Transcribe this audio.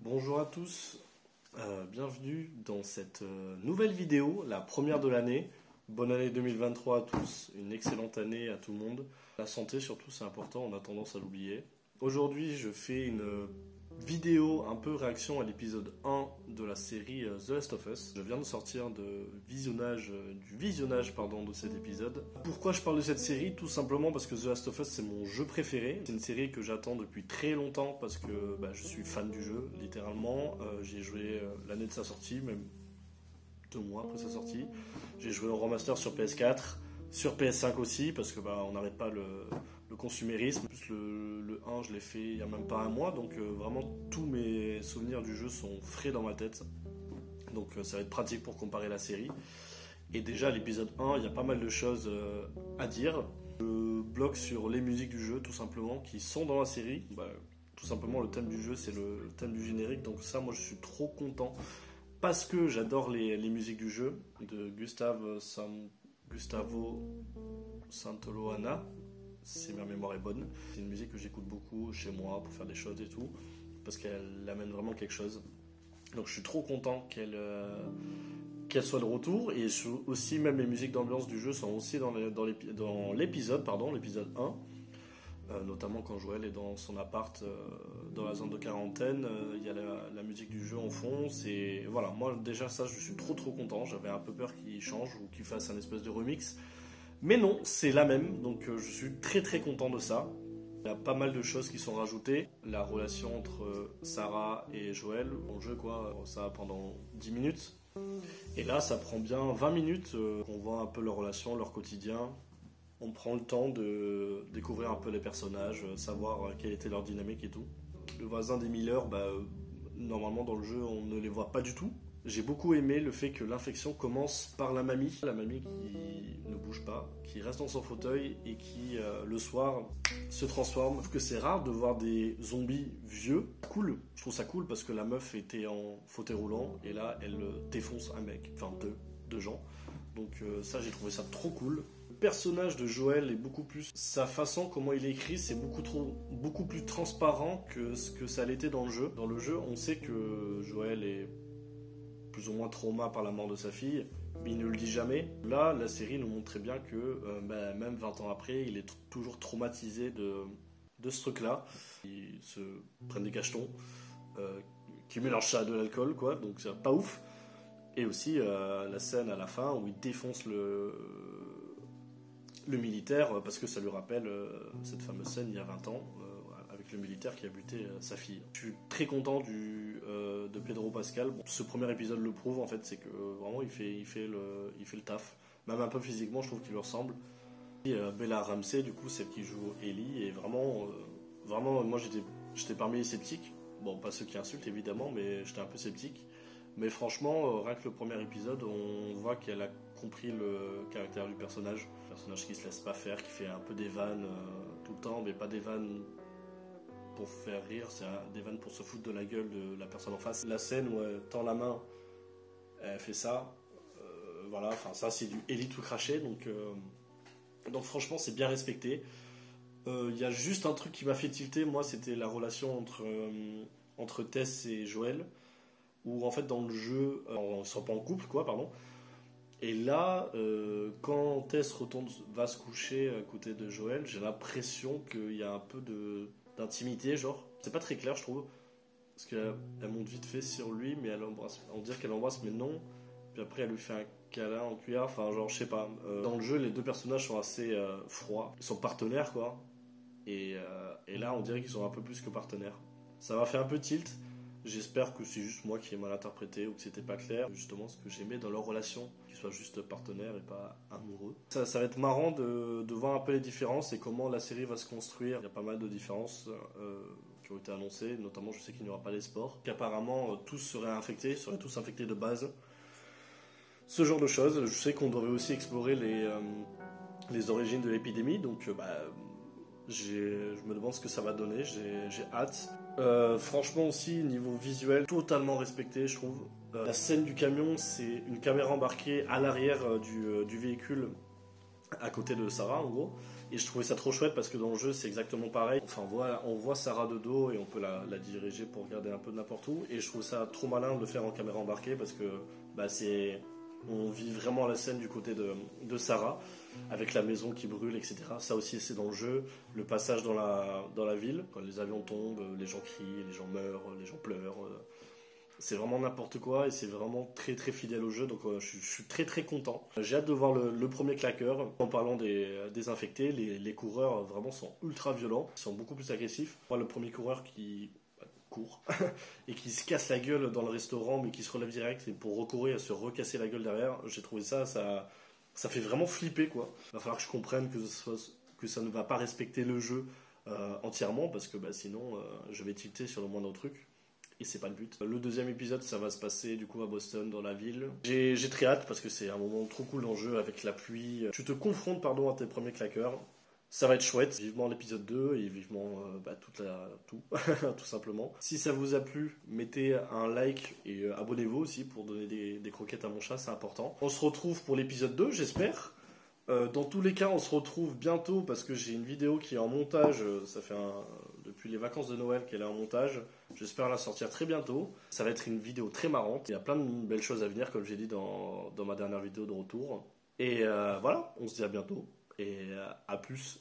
Bonjour à tous, bienvenue dans cette nouvelle vidéo, la première de l'année. Bonne année 2023 à tous, une excellente année à tout le monde. La santé surtout c'est important, on a tendance à l'oublier. Aujourd'hui je fais une vidéo un peu réaction à l'épisode 1 de la série The Last of Us. Je viens de sortir du visionnage de cet épisode. Pourquoi je parle de cette série? Tout simplement parce que The Last of Us c'est mon jeu préféré. C'est une série que j'attends depuis très longtemps parce que je suis fan du jeu, littéralement. J'y ai joué l'année de sa sortie, même 2 mois après sa sortie. J'ai joué en remaster sur PS4, sur PS5 aussi, parce que on n'arrête pas le consumérisme. En plus, le 1, je l'ai fait il n'y a même pas 1 mois, donc vraiment tous mes souvenirs du jeu sont frais dans ma tête. Donc ça va être pratique pour comparer la série. Et déjà, l'épisode 1, il y a pas mal de choses à dire. Je bloque sur les musiques du jeu, tout simplement, qui sont dans la série. Tout simplement, le thème du jeu, c'est le thème du générique. Donc ça, moi, je suis trop content. Parce que j'adore les musiques du jeu de Gustavo Santaolalla, si ma mémoire est bonne. C'est une musique que j'écoute beaucoup chez moi pour faire des choses et tout, parce qu'elle amène vraiment quelque chose. Donc je suis trop content qu'elle soit de retour. Et aussi, même les musiques d'ambiance du jeu sont aussi dans l'épisode 1. Notamment quand Joël est dans son appart dans la zone de quarantaine, il y a la musique du jeu en fond. Voilà, moi déjà ça je suis trop content. J'avais un peu peur qu'il change ou qu'il fasse un espèce de remix, mais non, c'est la même, donc je suis très content de ça. Il y a pas mal de choses qui sont rajoutées. La relation entre Sarah et Joël en jeu, ça va pendant 10 minutes. Et là ça prend bien 20 minutes, on voit un peu leur relation, leur quotidien. On prend le temps de découvrir un peu les personnages, savoir quelle était leur dynamique et tout. Le voisin des Miller, normalement dans le jeu on ne les voit pas du tout. J'ai beaucoup aimé le fait que l'infection commence par la mamie qui ne bouge pas, qui reste dans son fauteuil et qui le soir se transforme. Je trouve que c'est rare de voir des zombies vieux. Cool, je trouve ça cool parce que la meuf était en fauteuil roulant et là elle défonce un mec, enfin deux gens. Donc ça j'ai trouvé ça trop cool. Le personnage de Joël est beaucoup plus... Sa façon, comment il est écrit, c'est beaucoup plus transparent que ce que ça l'était dans le jeu. Dans le jeu, on sait que Joël est plus ou moins traumatisé par la mort de sa fille, mais il ne le dit jamais. Là, la série nous montre très bien que même 20 ans après, il est toujours traumatisé de ce truc-là. Ils se prennent des cachetons, qui mélangent ça à de l'alcool, donc c'est pas ouf. Et aussi la scène à la fin où il défonce le militaire, parce que ça lui rappelle cette fameuse scène il y a 20 ans avec le militaire qui a buté sa fille. Je suis très content de Pedro Pascal. Ce premier épisode le prouve en fait, c'est que vraiment il fait le taf. Même un peu physiquement, je trouve qu'il lui ressemble. Et Bella Ramsey, du coup, celle qui joue Ellie, et vraiment, moi j'étais parmi les sceptiques. Bon, pas ceux qui insultent évidemment, mais j'étais un peu sceptique. Mais franchement, rien que le premier épisode, on voit qu'elle a compris le caractère du personnage. Un personnage qui se laisse pas faire, qui fait un peu des vannes tout le temps, mais pas des vannes pour faire rire, c'est des vannes pour se foutre de la gueule de la personne en face. La scène où elle tend la main, elle fait ça, voilà, enfin ça c'est du Ellie tout craché, donc franchement c'est bien respecté. Il y a juste un truc qui m'a fait tilter, moi, c'était la relation entre Tess et Joël. Où en fait dans le jeu, on ne sont pas en couple pardon. Et là, quand Tess va se coucher à côté de Joël, j'ai l'impression qu'il y a un peu d'intimité, genre. C'est pas très clair, je trouve. Parce qu'elle monte vite fait sur lui, mais elle embrasse. On dirait qu'elle embrasse, mais non. Puis après, elle lui fait un câlin en cuillère, enfin, genre, je sais pas. Dans le jeu, les deux personnages sont assez froids. Ils sont partenaires, Et là, on dirait qu'ils sont un peu plus que partenaires. Ça m'a fait un peu tilt. J'espère que c'est juste moi qui ai mal interprété ou que c'était pas clair. Justement, ce que j'aimais dans leur relation, qu'ils soient juste partenaires et pas amoureux. Ça va être marrant de voir un peu les différences et comment la série va se construire. Il y a pas mal de différences qui ont été annoncées, notamment je sais qu'il n'y aura pas les sports. Qu'apparemment tous seraient tous infectés de base. Ce genre de choses. Je sais qu'on devait aussi explorer les origines de l'épidémie, donc je me demande ce que ça va donner, j'ai hâte. Franchement aussi, niveau visuel, totalement respecté, je trouve. La scène du camion, c'est une caméra embarquée à l'arrière du véhicule, à côté de Sarah, en gros. Et je trouvais ça trop chouette parce que dans le jeu c'est exactement pareil. Enfin on voit Sarah de dos et on peut la diriger pour regarder un peu de n'importe où. Et je trouve ça trop malin de le faire en caméra embarquée parce que on vit vraiment la scène du côté de Sarah avec la maison qui brûle, etc. Ça aussi c'est dans le jeu. Le passage dans la ville, quand les avions tombent, les gens crient, les gens meurent, les gens pleurent. C'est vraiment n'importe quoi et c'est vraiment très très fidèle au jeu, donc je suis très très content. J'ai hâte de voir le premier claqueur. En parlant des infectés, les coureurs vraiment sont ultra violents, ils sont beaucoup plus agressifs. Moi, le premier coureur qui court et qui se casse la gueule dans le restaurant mais qui se relève direct et pour recourir et se recasser la gueule derrière, j'ai trouvé ça fait vraiment flipper quoi. Il va falloir que je comprenne que ça ne va pas respecter le jeu entièrement parce que sinon je vais tilter sur le moindre truc. Et c'est pas le but. Le deuxième épisode, ça va se passer du coup à Boston, dans la ville. J'ai très hâte parce que c'est un moment trop cool dans le jeu avec la pluie. Tu te confrontes à tes premiers claqueurs. Ça va être chouette. Vivement l'épisode 2 et vivement tout, tout simplement. Si ça vous a plu, mettez un like et abonnez-vous aussi pour donner des croquettes à mon chat, c'est important. On se retrouve pour l'épisode 2, j'espère. Dans tous les cas, on se retrouve bientôt parce que j'ai une vidéo qui est en montage. Ça fait depuis les vacances de Noël qu'elle est en montage. J'espère la sortir très bientôt. Ça va être une vidéo très marrante. Il y a plein de belles choses à venir, comme j'ai dit dans ma dernière vidéo de retour. Et voilà, on se dit à bientôt et à plus.